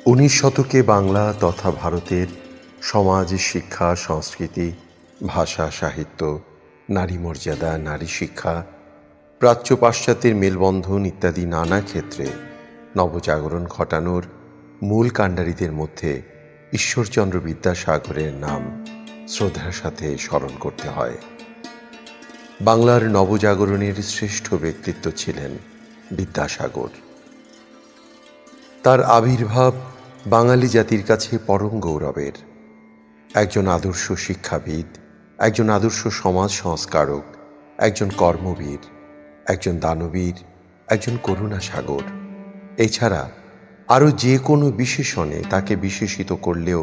উনিশ শতকে বাংলা তথা ভারতের সমাজ, শিক্ষা, সংস্কৃতি, ভাষা, সাহিত্য, নারী মর্যাদা, নারী শিক্ষা, প্রাচ্য পাশ্চাত্যের মেলবন্ধন ইত্যাদি নানা ক্ষেত্রে নবজাগরণ ঘটানোর মূল কাণ্ডারীদের মধ্যে ঈশ্বরচন্দ্র বিদ্যাসাগরের নাম শ্রদ্ধার সাথে স্মরণ করতে হয়। বাংলার নবজাগরণের শ্রেষ্ঠ ব্যক্তিত্ব ছিলেন বিদ্যাসাগর। তার আবির্ভাব বাঙালি জাতির কাছে পরম গৌরবের। একজন আদর্শ শিক্ষাবিদ, একজন আদর্শ সমাজ সংস্কারক, একজন কর্মবীর, একজন দানবীর, একজন করুণাসাগর। এছাড়া আরও যে কোনো বিশেষণে তাকে বিশেষিত করলেও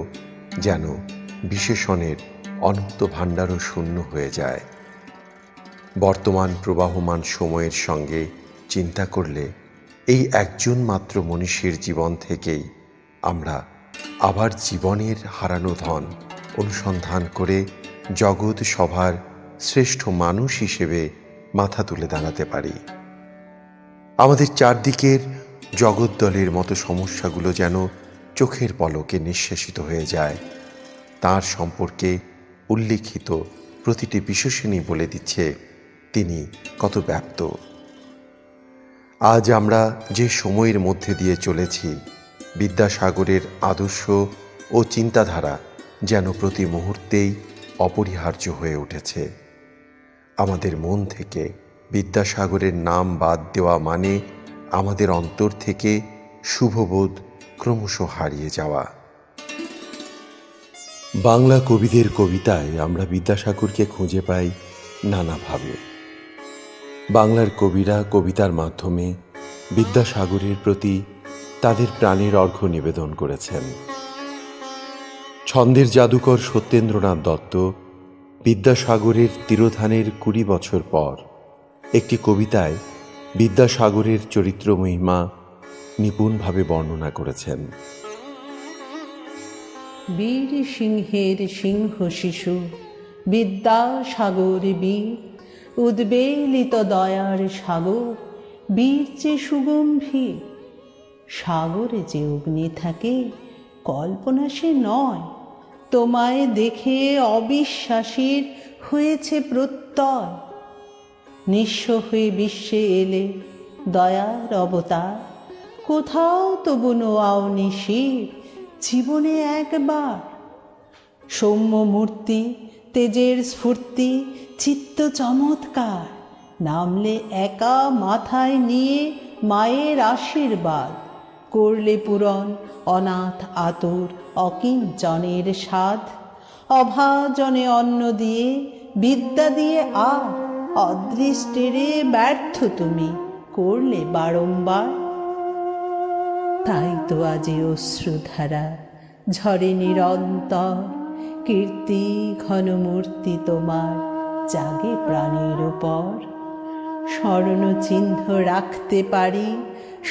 যেন বিশেষণের অনন্ত ভাণ্ডারও শূন্য হয়ে যায়। বর্তমান প্রবাহমান সময়ের সঙ্গে চিন্তা করলে এই একজন মাত্র মনীষীর জীবন থেকেই আমরা আবার জীবনের হারানো ধন অনুসন্ধান করে জগৎ সভার শ্রেষ্ঠ মানুষ হিসেবে মাথা তুলে দাঁড়াতে পারি। আমাদের চারদিকের জগদ্দলের মতো সমস্যাগুলো যেন চোখের পলকে নিঃশেষিত হয়ে যায়। তার সম্পর্কে উল্লিখিত প্রতিটি বিশেষণই বলে দিচ্ছে তিনি কত ব্যাপ্ত। আজ আমরা যে সময়ের মধ্যে দিয়ে চলেছি, বিদ্যাসাগরের আদর্শ ও চিন্তাধারা যেন প্রতি মুহূর্তেই অপরিহার্য হয়ে উঠেছে। আমাদের মন থেকে বিদ্যাসাগরের নাম বাদ দেওয়া মানে আমাদের অন্তর থেকে শুভবোধ ক্রমশ হারিয়ে যাওয়া। বাংলা কবিদের কবিতায় আমরা বিদ্যাসাগরকে খুঁজে পাই নানাভাবে। বাংলার কবিরা কবিতার মাধ্যমে বিদ্যাসাগরের প্রতি তাদের প্রাণের অর্ঘ্য নিবেদন করেছেন। ছন্দের জাদুকর সত্যেন্দ্রনাথ দত্ত বিদ্যাসাগরের তিরোধানের 20 বছর পর একটি কবিতায় বিদ্যাসাগরের চরিত্র মহিমা নিপুণভাবে বর্ণনা করেছেন। বীর সিংহের সিংহ শিশু বিদ্যাসাগর বীর, উদ্বেলিত দয়ার সাগর, বীর যে সুগম্ভীর। সাগরে যে অগ্নি থাকে কল্পনা সে নয়, তোমায় দেখে অবিশ্বাসীর হয়েছে প্রত্যয়। নিঃস্ব হয়ে বিশ্বে এলে দয়ার অবতার, কোথাও তবু নোয়াও নিশির জীবনে একবার। সৌম্য মূর্তি, তেজের স্ফূর্তি, চিত্ত চমৎকার, নামলে একা মাথায় নিয়ে মায়ের আশীর্বাদ, করলে পূরণ অনাথ আতুর অকিঞ্চনের সাধ। অভাজনে অন্ন দিয়ে বিদ্যা দিয়ে আর অদৃষ্টেরে ব্যর্থ তুমি করলে বারংবার। তাই তো আজে অশ্রুধারা ঝরে নিরন্তর, কীর্তি ঘন মূর্তি তোমার জাগে প্রাণের ওপর। স্মরণ চিহ্ন রাখতে পারি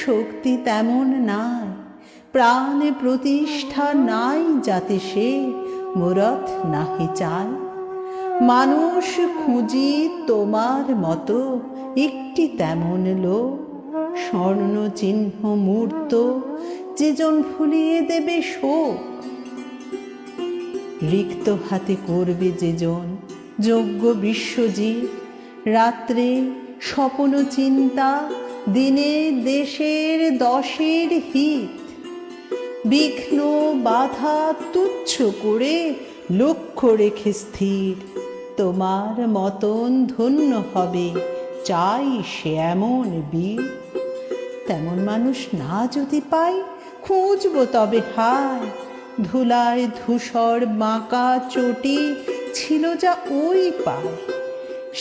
শক্তি তেমন নাই, প্রাণে প্রতিষ্ঠা নাই যাতে সে মূরত নাহি চায়। মানুষ খুঁজি তোমার মতো একটি তেমন লোক, স্বর্ণ চিহ্ন মূর্ত যেজন ভুলিয়ে দেবে শোক। রিক্ত হাতে করবে যেজন যোগ্য বিশ্বজিৎ, রাত্রে স্বপ্ন চিন্তা, দিনে দেশের দশের হিত। বিঘ্ন বাধা তুচ্ছ করে লক্ষ্য রেখে স্থির, তোমার মতন ধন্য হবে চাই সে এমন বীর। তেমন মানুষ না যদি পাই খুঁজবো তবে হায়, ধুলায় ধূসর বাঁকা চটি ছিল যা ওই পায়।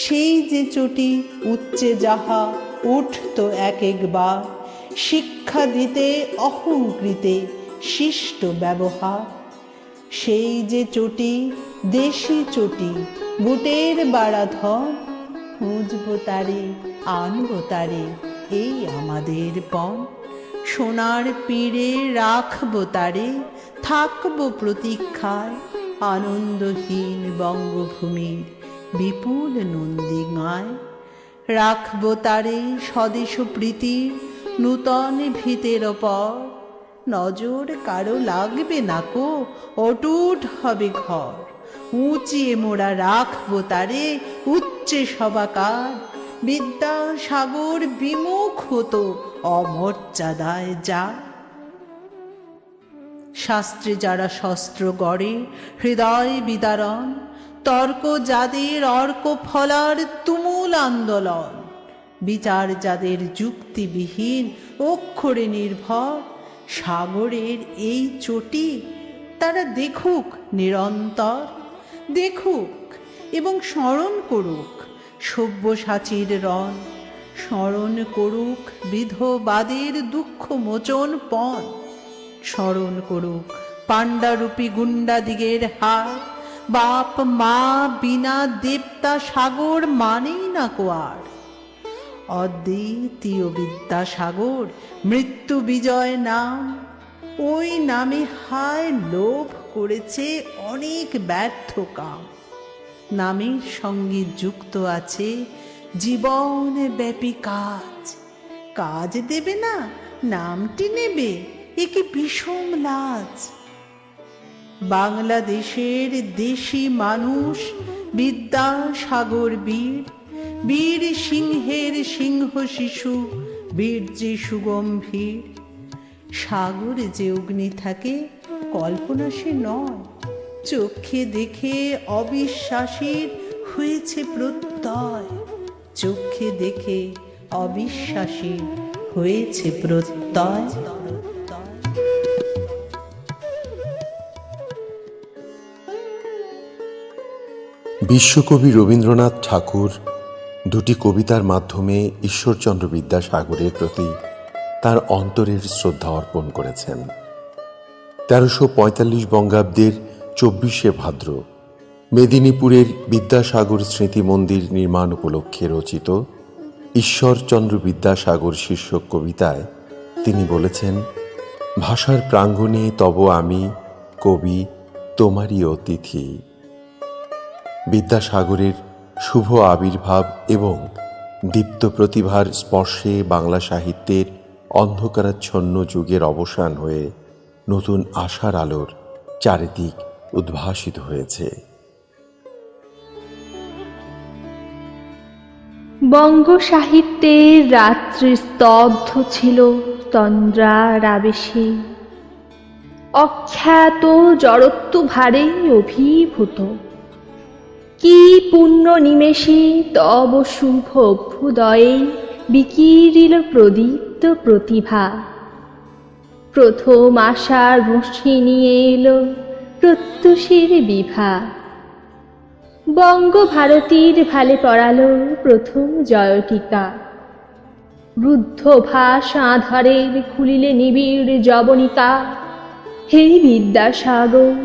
সেই যে চটি উচ্চে যাহা উঠত এক একবার, শিক্ষা দিতে অহংকৃতে শিষ্ট ব্যবহার। সেই যে চটি দেশি চটি বুটের বাড়াধর, খুঁজবো তারে আনবো তারে এই আমাদের পণ। সোনার পীড়ে রাখবো তারে থাকবো প্রতীক্ষায়, আনন্দহীন বঙ্গভূমির বিপুল নন্দীগায়। রাখবো তারে স্বদেশ প্রীতির নূতন ভিতের ওপর, নজর কারো লাগবে না কো, অটুট হবে ঘর। উঁচিয়ে মোড়া রাখবো তারে, উচ্চে সবাকার। বিদ্যাসাগর বিমুখ হতো অমর্যাদায় যা। শাস্ত্রে যারা শস্ত্র গড়ে হৃদয় বিদারণ, তর্ক যাদের অর্ক ফলার তুমুল আন্দোলন। বিচার যাদের যুক্তিবিহীন অক্ষরে নির্ভর, সাগরের এই চটি তারা দেখুক নিরন্তর। দেখুক এবং স্মরণ করুক সব্যসাচীর রণ, স্মরণ করুক বিধবাদের দুঃখ মোচন পণ। স্মরণ করুক পাণ্ডারূপী গুন্ডাদিগের হার, বাপ মা বিনা দেবতা সাগর মানেই না কোয়ার। অদ্বিতীয় বিদ্যাসাগর মৃত্যু বিজয় নাম, ওই নামে হায় লোভ করেছে অনেক ব্যর্থ কাম। নামের সঙ্গে যুক্ত আছে জীবন ব্যাপী কাজ। কাজ দেবে না, নামটি নেবে, এ কি বিষম লাজ। বাংলাদেশের দেশি মানুষ বিদ্যাসাগর বীর, বীর সিংহের সিংহ শিশু, বীর যে সুগম্ভীর। সাগরে যে অগ্নি থাকে কল্পনা সে নয়, চোখে দেখে অবিশ্বাসীর হয়েছে প্রত্যয়। চোখে দেখে অবিশ্বাসীর হয়েছে প্রত্যয়। বিশ্বকবি রবীন্দ্রনাথ ঠাকুর দুটি কবিতার মাধ্যমে ঈশ্বরচন্দ্র বিদ্যাসাগরের প্রতি তার অন্তরের শ্রদ্ধা অর্পণ করেছেন। 1345 বঙ্গাব্দের 24শে ভাদ্র মেদিনীপুরের বিদ্যাসাগর স্মৃতি মন্দির নির্মাণ উপলক্ষে রচিত ঈশ্বরচন্দ্র বিদ্যাসাগর শীর্ষক কবিতায় তিনি বলেছেন, ভাষার প্রাঙ্গণে তব আমি কবি তোমারই অতিথি। বিদ্যাসাগরের শুভ আবির্ভাব এবং দীপ্ত প্রতিভার স্পর্শে বাংলা সাহিত্যের অন্ধকারাচ্ছন্ন যুগের অবসান হয়ে নতুন আশার আলোর চারিদিক উদ্ভাসিত হয়েছে। বঙ্গ সাহিত্যের রাত্রি স্তব্ধ ছিল তন্দ্রার আবেশে, অখ্যাত জড়ত্ব ভারে অভিভূত। কি পুণ্য নিমেষে তব শুভ অভ্যুদয়ে বিকিরিল প্রদীপ্ত প্রতিভা। প্রথম আশার রশ্মি নিয়ে এলো প্রত্যুষের বিভা। বঙ্গভারতীর ভালে পড়ালো প্রথম জয়টিকা। রুদ্ধ ভাষা আধারের খুলিলে নিবিড় যবনিকা। হে বিদ্যাসাগর,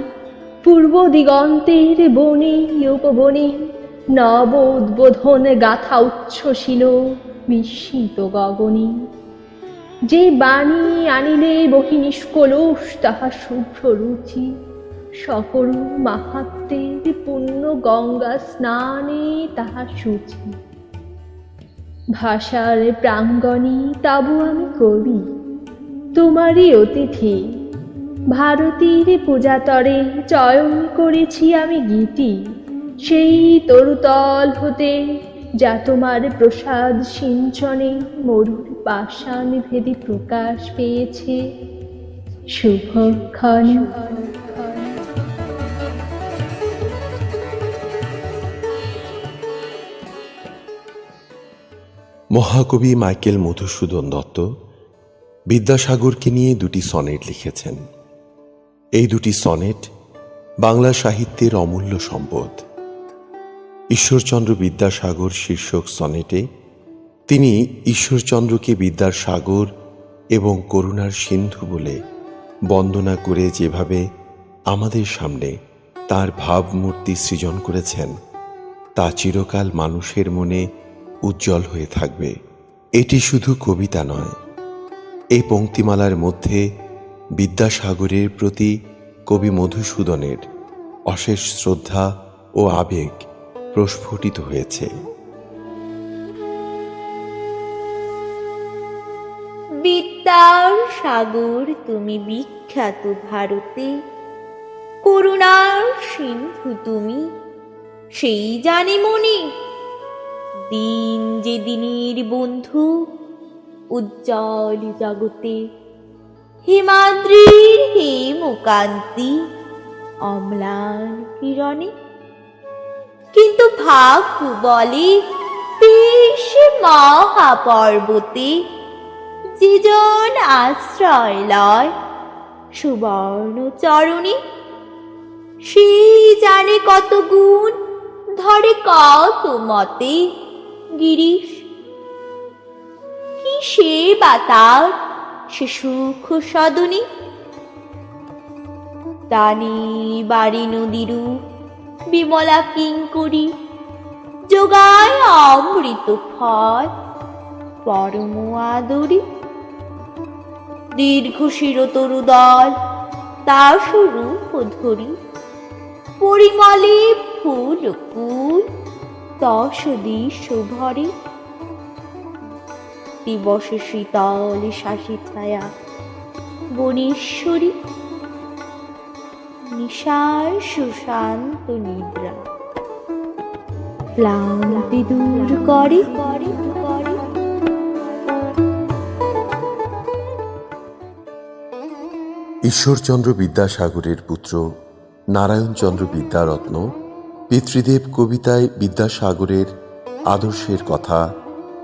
পূর্ব দিগন্তের বনে উপবনে নব উদ্বোধন গাথা উচ্ছ্বসিল বিস্মিত গগনে। যে বাণী আনিলে বহিনিষ্কলুষ তাহা শুভ্র রুচি, সকল মাহাত্মের পুণ্য গঙ্গা স্নানে তাহা সূচি। ভাষার প্রাঙ্গণে তাবু আমি কবি, তোমারই অতিথি। ভারতীর পূজাতরে চয়ন করেছি আমি গীতি, সেই তরুতল হতে যা তোমার প্রসাদ সিঞ্চনে মরুর পাষাণ ভেদি প্রকাশ পেয়েছে। শুভক্ষণ। মহাকবি মাইকেল মধুসূদন দত্ত বিদ্যাসাগরকে নিয়ে দুটি সনেট লিখেছেন। এই দুটি সনেট বাংলা সাহিত্যের অমূল্য সম্পদ। ঈশ্বরচন্দ্র বিদ্যাসাগর শীর্ষক সনেটে তিনি ঈশ্বরচন্দ্রকে বিদ্যার সাগর এবং করুণার সিন্ধু বলে বন্দনা করে যেভাবে আমাদের সামনে তার ভাবমূর্তি সৃজন করেছেন, তা চিরকাল মানুষের মনে উজ্জ্বল হয়ে থাকবে। এটি শুধু কবিতা নয়, এই পংক্তিমালার মধ্যে বিদ্যাসাগরের প্রতি কবি মধুসূদনের অশেষ শ্রদ্ধা ও আবেগ প্রস্ফুটিত হয়েছে। বিদ্যাসাগর বিদ্যার সাগর তুমি বিখ্যাত ভারতে, করুণার সিন্ধু তুমি সেই জানে মনে। দিন যে দিনের বন্ধু উজ্জ্বল জগতে, হিমাদ্রির হেমকান্তি অম্লান কিরণে। কিন্তু ভাগ্য বলে বেশ মহাপর্বতে, যেজন আশ্রয় লয় সুবর্ণ চরণে। সেই জানে কত গুণ ধরে কত মতে, গিরিশ কি সে বা তার সে সুখ সদনে। দানে বাড়ি নদীরু বিমলা কিঙ্করী, যোগায় অমৃত ফল পরম আদরি। দীর্ঘ শিরতরু দল তার স্বরূপ ধরি, পরিমলে ফুল কুল 10 দিশ ভরে। দিবসে শীতল শাসী ছায়া বনেশ্বরী, নিশায় সুশান্ত নিদ্রা ক্লান্তি দূর করে। ঈশ্বরচন্দ্র বিদ্যাসাগরের পুত্র নারায়ণচন্দ্র বিদ্যারত্ন পিতৃদেব কবিতায় বিদ্যাসাগরের আদর্শের কথা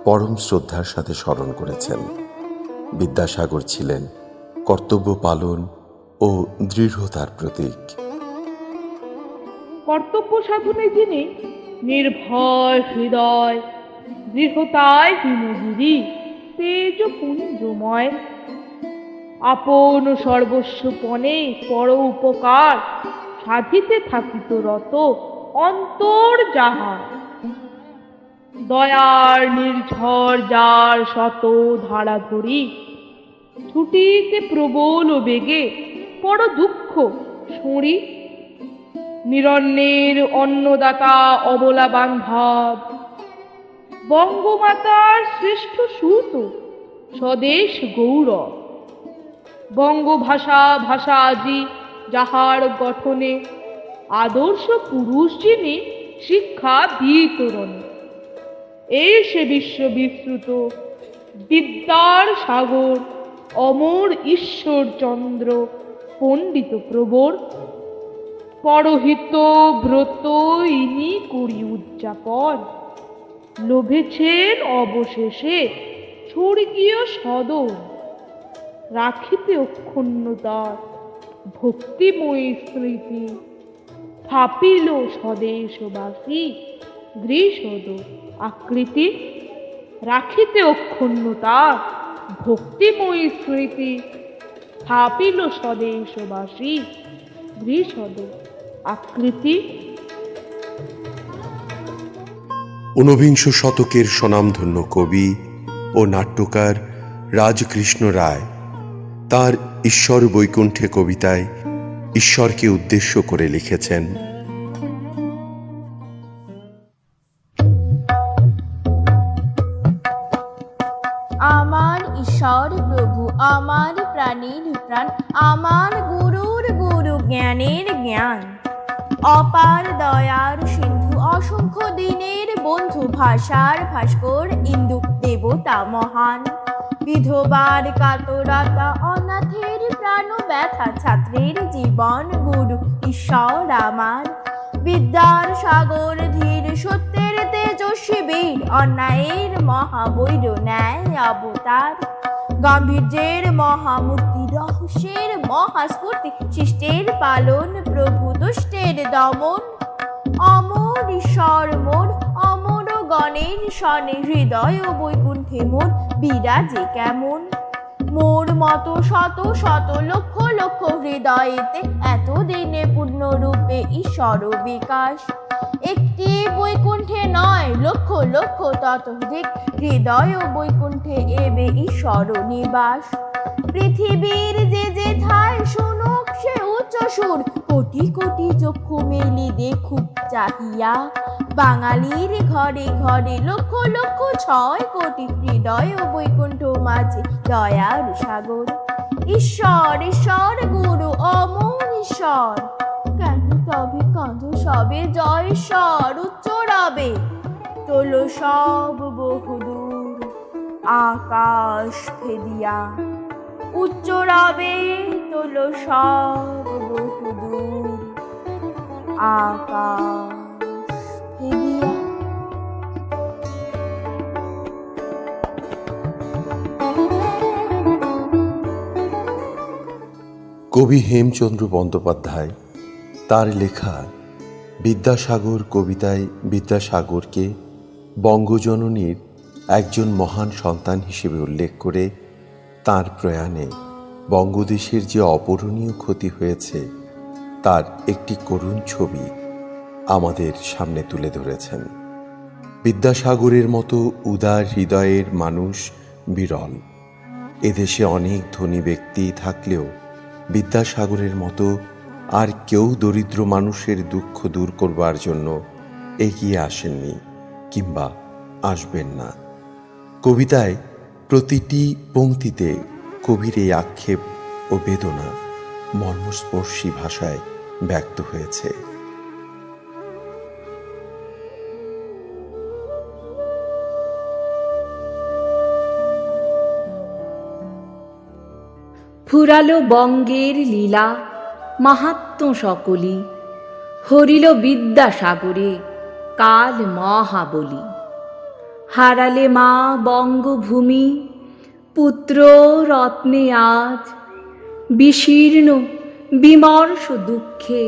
পরম শ্রদ্ধার সাথে স্মরণ করেছেন। বিদ্যাসাগর ছিলেন কর্তব্য পালন ও দৃঢ়তার প্রতীক। কর্তব্য সাধনে যিনি নির্ভয় হৃদয়, দৃঢ়তায় হিমগিরি তেজ পুঞ্জময়। আপন সর্বস্বপণে পর উপকার সাধিতে থাকিত রত অন্তর যাহার। দয়ার নির্ঝর যার শত ধারা ধরি, ছুটিতে প্রবল বেগে পর দুঃখ সরি। নিরন্নের অন্নদাতা অবলা বান্ধব, বঙ্গমাতার শ্রেষ্ঠ সুত স্বদেশ গৌরব। বঙ্গভাষা ভাষা আজি যাহার গঠনে, আদর্শ পুরুষ যিনি শিক্ষা বিতরণে। এই সে বিশ্ব বিস্তৃত বিদ্যার সাগর, অমর ঈশ্বরচন্দ্র পণ্ডিত প্রবর। পরহিত ব্রত ইনি করি উদযাপন, লোভেছেন অবশেষে স্বর্গীয় সদন। রাখিতে অক্ষুণ্ণতার ভক্তিময়ী স্মৃতি, স্থাপিল স্বদেশবাসী গৃহসদ আকৃতি। রাখিতে অক্ষুণ্ণতার ভক্তিময়ী স্মৃতি, স্থাপিল স্বদেশবাসী গৃহসদ আকৃতি। ঊনবিংশ শতকের স্বনামধন্য কবি ও নাট্যকার রাজকৃষ্ণ রায় তার ঈশ্বর বৈকুণ্ঠে কবিতায় ঈশ্বরকে উদ্দেশ্য করে লিখেছেন, আমার ঈশ্বর প্রভু আমার প্রাণীর প্রাণ, আমার গুরুর গুরু জ্ঞানের জ্ঞান। অপার দয়ার সিন্ধু অসংখ্য দিনের বন্ধু, ভাষার ভাস্কর ইন্দু দেবতা মহান। বিধবার কাতরতা অনাথের প্রাণ ব্যথা, ছাত্রের জীবন গুরু ঈশ্বর আমার। বিদ্যার সাগর ধীর সত্যের তেজস্বী বীর, অন্যায়ের মহাবৈর ন্যায় অবতার। গাম্ভীর্যের মহামূর্তি রহস্যের মহাস্ফূর্তি, শিষ্টের পালন প্রভু দুষ্টের দমন। অমর ঈশ্বর মোর অমর গণের শনে, হৃদয় ও বৈকুণ্ঠে মোর বিরাজে কেমন। মোর মতো শত শত লক্ষ লক্ষ হৃদয়েতে এতদিনে পূর্ণরূপে ঈশ্বর বিকাশ। একটি বৈকুণ্ঠে নয় লক্ষ লক্ষ ততোধিক হৃদয় ও বৈকুণ্ঠে এবে ঈশ্বর নিবাস। পৃথিবীর যে যে ঠায় শুনুক সে উচ্চ সুর, কোটি কোটি চক্ষু মেলি দেখুক চাহিয়া। বাঙালির ঘরে ঘরে লক্ষ লক্ষ 6 কোটি হৃদয় ও বৈকুণ্ঠ মাঝে দয়ার সাগর। ঈশ্বর ঈশ্বর গুরু অমর ঈশ্বর, কেন তবে কাঁধ সবে জয় ঈশ্বর উচ্চ রবে, তোলো সব বহুদূর আকাশ ফেদিয়া, উচ্চ রবে তোলো সব বহুদূর আকাশ ফেদিয়া। কবি হেমচন্দ্র বন্দ্যোপাধ্যায় তার লেখা বিদ্যাসাগর কবিতায় বিদ্যাসাগরকে বঙ্গজননীর একজন মহান সন্তান হিসেবে উল্লেখ করে তার প্রয়াণে বঙ্গদেশের যে অপূরণীয় ক্ষতি হয়েছে তার একটি করুণ ছবি আমাদের সামনে তুলে ধরেছেন। বিদ্যাসাগরের মতো উদার হৃদয়ের মানুষ বিরল। এদেশে অনেক ধনী ব্যক্তি থাকলেও বিদ্যাসাগরের মতো আর কেউ দরিদ্র মানুষের দুঃখ দূর করবার জন্য এগিয়ে আসেননি কিংবা আসবেন না। কবিতায় প্রতিটি পংক্তিতে কবির এই আক্ষেপ ও বেদনা মর্মস্পর্শী ভাষায় ব্যক্ত হয়েছে। ফুরালো বঙ্গের লীলা মাহাত্ম্য সকলি, হরিল বিদ্যাসাগরে কাল মহাবলী। হারালে মা বঙ্গভূমি পুত্র রত্নে আজ, বিশীর্ণ বিমর্ষ দুঃখে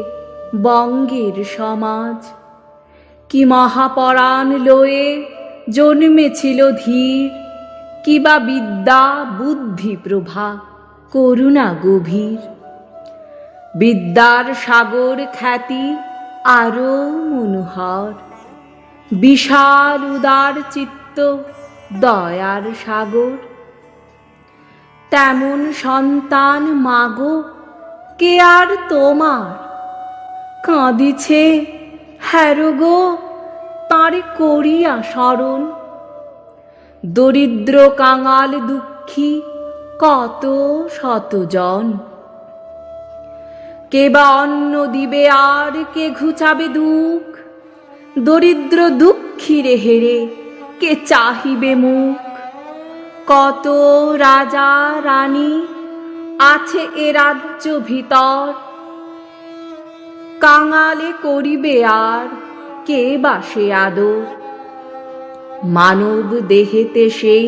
বঙ্গের সমাজ। কি মহাপরাণ লয়ে জন্মেছিল ধীর, কিবা বিদ্যা বুদ্ধি প্রভা করুণা গভীর। বিদ্যার সাগর খ্যাতি আরো মনোহর, বিশাল উদার চিত্ত দয়ার সাগর। তেমন সন্তান মাগো কে আর তোমার, কাঁদিছে হ্যারো গো তাঁরে করিয়া স্মরণ। দরিদ্র কাঙাল দুঃখী কত শতজন, কে বা অন্ন দিবে আর কে ঘুচাবে দুঃখ। দরিদ্র দুঃখীরে হেরে কে চাহিবে মুখ। কত রাজা রানী আছে এ রাজ্য ভিতর, কাঙালে করিবে আর কে বা সে আদর। মানব দেহেতে সেই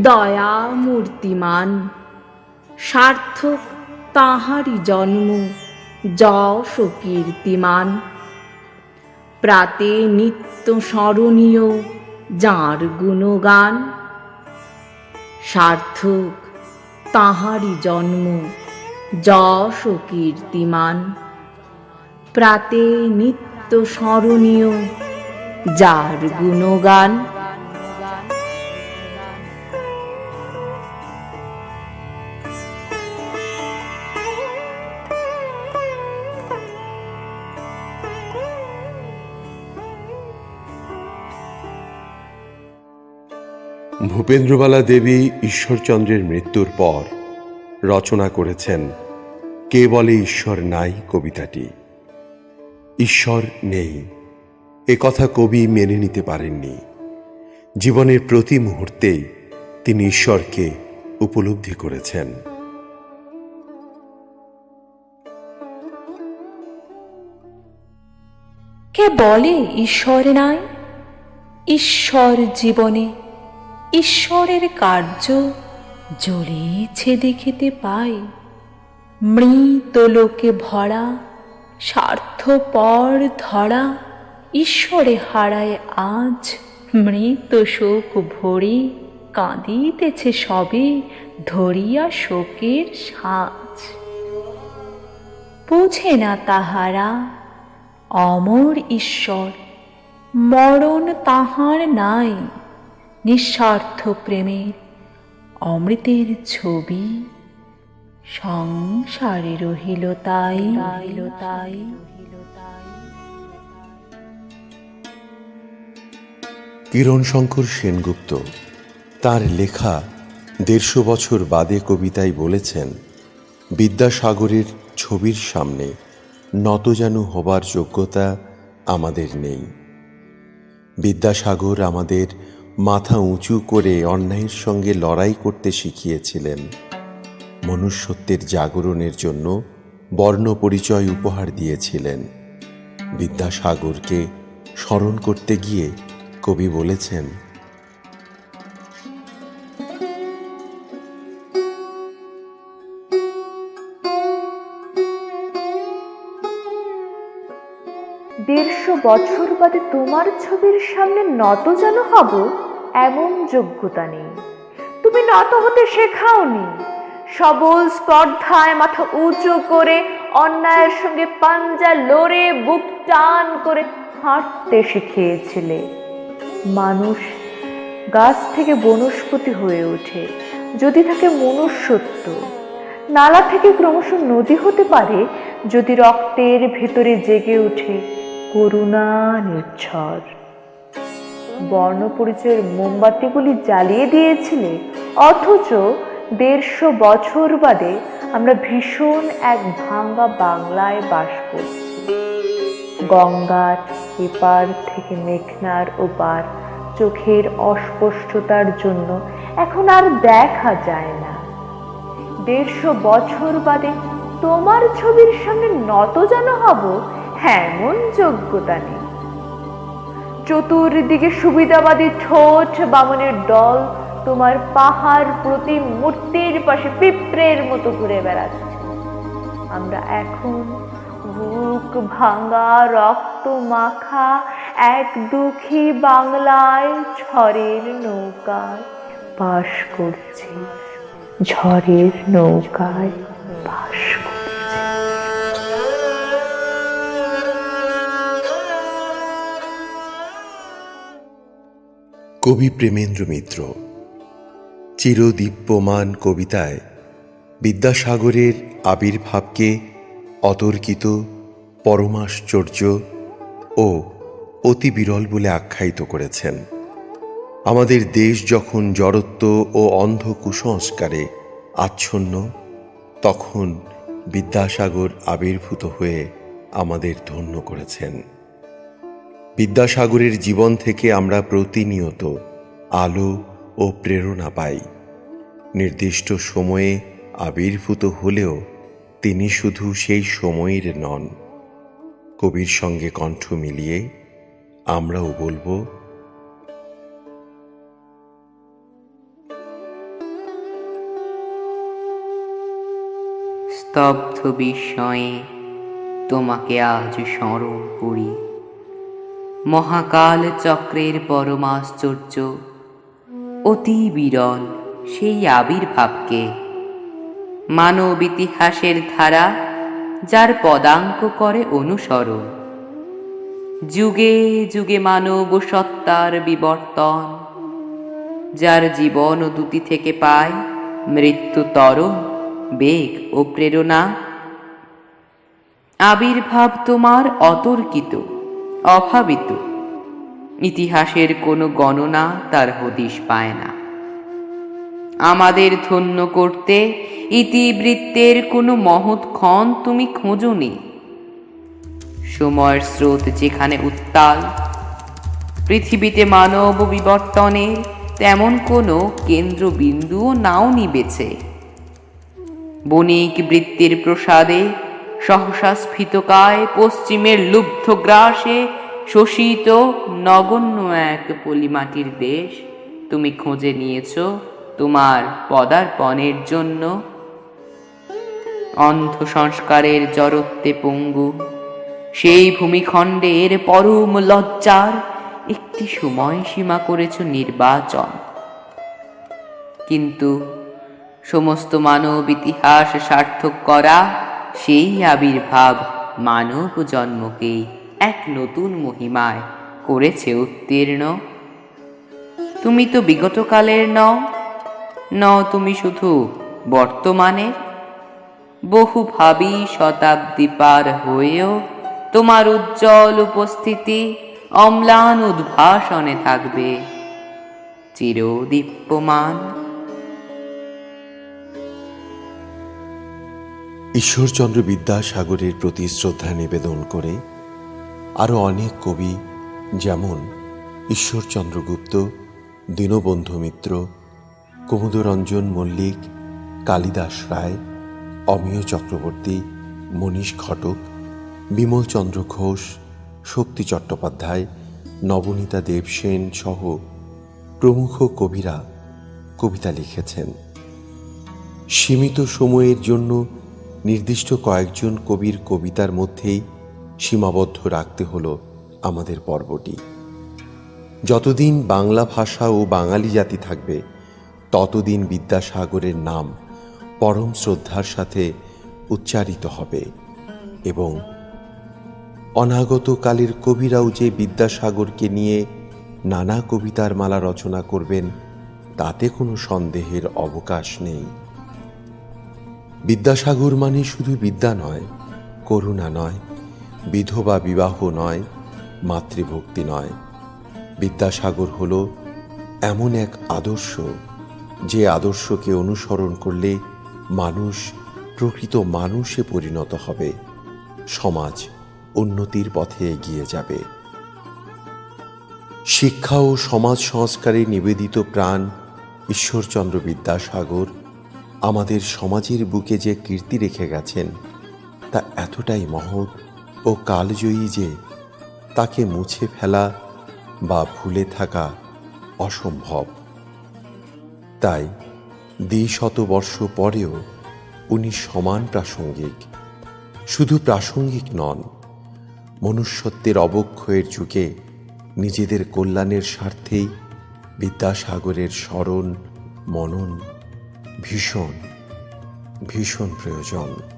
দয়া মূর্তিমান, সার্থক তাহারি জন্ম যশ ও কীর্তিমান। প্রাতে নিত্য স্মরণীয় যাঁর গুণগান, সার্থক তাহারি জন্ম যশ ও কীর্তিমান। প্রাতে নিত্য স্মরণীয় যার গুণগান। ভূপেন্দ্রবালা দেবী ঈশ্বরচন্দ্রের মৃত্যুর পর রচনা করেছেন কে বলে ঈশ্বর নাই কবিতাটি। ঈশ্বর নেই এ কথা কবি মেনে নিতে পারেননি। জীবনের প্রতি মুহূর্তেই তিনি ঈশ্বরকে উপলব্ধি করেছেন। কে বলে ঈশ্বর নাই? ঈশ্বর জীবনে, ঈশ্বরের কার্য জ্বলেছে দেখিতে পাই। মৃত লোকে ভরা স্বার্থপর ধরা, ঈশ্বরে হারায় আজ মৃত শোক ভরে। কাঁদিতেছে সবে ধরিয়া শোকের সাজ। বোঝে না তাহারা অমর ঈশ্বর, মরণ তাহার নাই। নিঃস্বার্থ প্রেমের অমৃতের ছবি সংসারে রহিল তাই। কিরণ শঙ্কর সেনগুপ্ত তার লেখা ১৫০ বছর বাদে কবিতায় বলেছেন, বিদ্যাসাগরের ছবির সামনে নতজানু হবার যোগ্যতা আমাদের নেই। বিদ্যাসাগর আমাদের মাথা উঁচু করে অন্যায়ের সঙ্গে লড়াই করতে শিখিয়েছিলেন। মনুষ্যত্বের জাগরণের জন্য বর্ণ পরিচয় উপহার দিয়েছিলেন। বিদ্যাসাগরকে স্মরণ করতে গিয়ে কবি বলেছেন, দেড়শো বছর বাদে তোমার ছবির সামনে নত যেন হব এমন যোগ্যতা নেই। তুমি নত হতে শেখাওনি। সবল স্পর্ধায় মাথা উঁচু করে অন্যায়ের সঙ্গে পাঞ্জা লড়ে বুক টান করে হাঁটতে শিখিয়েছিলে। মানুষ গাছ থেকে বনস্পতি হয়ে ওঠে যদি থাকে মনুষ্যত্ব। নালা থেকে ক্রমশ নদী হতে পারে যদি রক্তের ভেতরে জেগে ওঠে করুণা নির্ঝর। বর্ণ পরিচয়ের মোমবাতিগুলি জ্বালিয়ে দিয়েছিলে, অথচ ১৫০ বছর বাদে আমরা ভীষণ এক ভাঙ্গা বাংলায় বাস করছি। গঙ্গার এপার থেকে মেঘনার ওপার চোখের অস্পষ্টতার জন্য এখন আর দেখা যায় না। ১৫০ বছর বাদে তোমার ছবির সামনে নত যেন হব এমন যোগ্যতা নেই। চতুর্দিকে সুবিধাবাদী ঠোঁট বামনের দল তোমার পাহাড় প্রতি মূর্তির পাশে পিঁপড়ের মতো ঘুরে বেড়াচ্ছে। আমরা এখন বুক ভাঙা রক্ত মাখা এক দুঃখী বাংলায় ঝড়ের নৌকায় বাস করছি। ঝড়ের নৌকায় বাস করছি। কবি প্রেমেন্দ্র মিত্র চিরদীপ্যমান কবিতায় বিদ্যাসাগরের আবির্ভাবকে অতর্কিত, পরমাশ্চর্য ও অতি বিরল বলে আখ্যায়িত করেছেন। আমাদের দেশ যখন জড়ত্ব ও অন্ধ কুসংস্কারে আচ্ছন্ন, তখন বিদ্যাসাগর আবির্ভূত হয়ে আমাদের ধন্য করেছেন। বিদ্যাসাগরের জীবন থেকে আমরা প্রতিনিয়ত আলো ও প্রেরণা পাই। নির্দিষ্ট সময়ে আবির্ভূত হলেও তিনি শুধু সেই সময়ের নন। কবির সঙ্গে কণ্ঠ মিলিয়ে আমরাও বলবো, স্তব্ধ বিস্ময়ে তোমাকে আজ স্মরণ করি। মহাকাল চক্রের পরমাশ্চর্য অতি বিরল সেই আবির্ভাবকে, মানব ইতিহাসের ধারা যার পদাঙ্ক করে অনুসরণ। যুগে যুগে মানব সত্তার বিবর্তন, যার জীবন ও দুটি থেকে পায় মৃত্যু তরণ, বেগ ও প্রেরণা। আবির্ভাব তোমার অতর্কিত, অভাবিত। ইতিহাসের কোনো গণনা তার হদিশ পায় না। আমাদের ধন্য করতে ইতিবৃত্তের কোনো মহৎ ক্ষণ তুমি খোঁজোনি। সময়ের স্রোত যেখানে উত্তাল, পৃথিবীতে মানব বিবর্তনের তেমন কোনো কেন্দ্রবিন্দুও নাও নিবেছে। বণিক বৃত্তির প্রসাদে সহসা স্ফীতকায় পশ্চিমের লুব্ধ গ্রাসে শোষিত নগণ্য এক পলিমাটির দেশ তুমি খোঁজে নিয়েছ তোমার পদার্পণের জন্য। অন্ধ সংস্কারের জড়ত্বে পঙ্গু সেই ভূমিখণ্ডের পরম লজ্জার একটি সময়সীমা করেছ নির্বাচন। কিন্তু সমস্ত মানব ইতিহাস সার্থক করা সেই আবির্ভাব মানব জন্মকেই এক নতুন মহিমায় করেছে উত্তীর্ণ। তুমি তো বিগতকালের নও, তুমি শুধু বর্তমানের। বহু ভাবী শতাব্দী পার হয়েও তোমার উজ্জ্বল উপস্থিতি অম্লান উদ্ভাসনে থাকবে চিরদীপ্যমান। ঈশ্বরচন্দ্র বিদ্যাসাগরের প্রতি শ্রদ্ধা নিবেদন করে আরও অনেক কবি যেমন ঈশ্বরচন্দ্র গুপ্ত, দীনবন্ধু মিত্র, কুমুদরঞ্জন মল্লিক, কালিদাস রায়, অমিয় চক্রবর্তী, মনীষ ঘটক, বিমলচন্দ্র ঘোষ, শক্তি চট্টোপাধ্যায়, নবনীতা দেবসেন সহ প্রমুখ কবিরা কবিতা লিখেছেন। সীমিত সময়ের জন্য নির্দিষ্ট কয়েকজন কবির কবিতার মধ্যেই সীমাবদ্ধ রাখতে হলো আমাদের পর্বটি। যতদিন বাংলা ভাষা ও বাঙালি জাতি থাকবে ততদিন বিদ্যাসাগরের নাম পরম শ্রদ্ধার সাথে উচ্চারিত হবে এবং অনাগত কালের কবিরাও যে বিদ্যাসাগরকে নিয়ে নানা কবিতার মালা রচনা করবেন তাতে কোনো সন্দেহের অবকাশ নেই। বিদ্যাসাগর মানে শুধু বিদ্যা নয়, করুণা নয়, বিধবা বিবাহ নয়, মাতৃভক্তি নয়। বিদ্যাসাগর হল এমন এক আদর্শ যে আদর্শকে অনুসরণ করলে মানুষ প্রকৃত মানুষে পরিণত হবে, সমাজ উন্নতির পথে এগিয়ে যাবে। শিক্ষা ও সমাজ সংস্কারে নিবেদিত প্রাণ ঈশ্বরচন্দ্র বিদ্যাসাগর আমাদের সমাজের বুকে যে কীর্তি রেখে গেছেন তা এতটাই মহৎ ও কালজয়ী যে তাকে মুছে ফেলা বা ভুলে থাকা অসম্ভব। তাই দ্বিশতবর্ষ পরেও উনি সমান প্রাসঙ্গিক। শুধু প্রাসঙ্গিক নন, মনুষ্যত্বের অবক্ষয়ের যুগে নিজেদের কল্যাণের স্বার্থেই বিদ্যাসাগরের স্মরণ মনন ভীষণ ভীষণ প্রয়োজন।